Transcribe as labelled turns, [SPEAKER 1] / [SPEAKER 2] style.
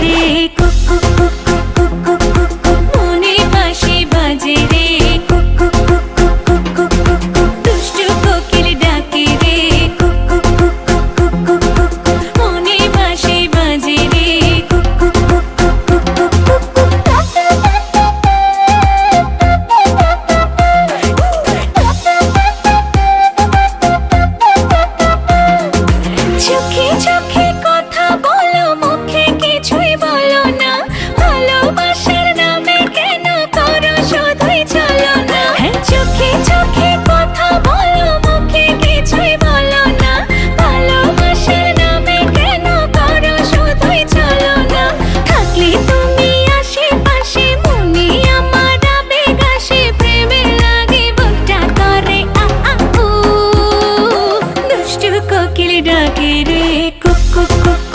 [SPEAKER 1] রে, cook cook cook cook cook cook cook cook, মনে বাঁশি বাজে রে, cook cook cook cook cook cook cook cook, দুষ্টু কোকিল ডাকে রে, cook cook cook cook cook cook cook cook, মনে বাঁশি বাজে রে, cook cook cook cook cook cook cook cook. চোখে চোখে কথা বলো, মুখে কিছুই বলো না, ভালোবাসার নামে কেন করো শুধুই চলো না। চোখে চোখে কথা বলো, মুখে কিছুই বলো না, ভালোবাসার নামে কেন করো শুধুই চলো না। থাকলে তুমি আশেপাশে, মনে আমার আবেগ আসে, প্রেমে লাগে বুকটা করে আ আ উ, দুষ্টু কোকিল ডাকে রে, কুক কুক কুক।